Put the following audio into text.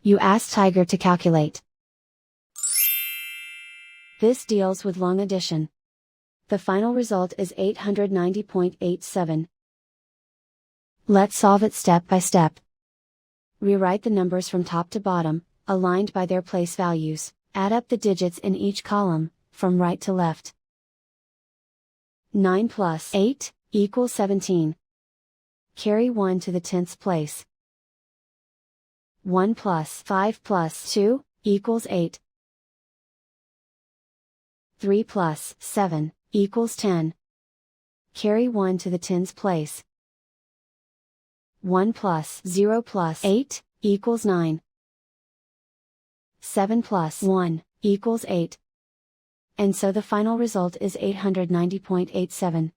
You ask Tiger to calculate. This deals with long addition. The final result is 890.87. Let's solve it step by step. Rewrite the numbers from top to bottom, aligned by their place values. Add up the digits in each column, from right to left. 9 plus 8 equals 17. Carry 1 to the 10th place. 1 plus 5 plus 2 equals 8. 3 plus 7 equals 10. Carry 1 to the 10th place. 1 plus 0 plus 8 equals 9. 7 plus 1 equals 8. And so the final result is 890.87.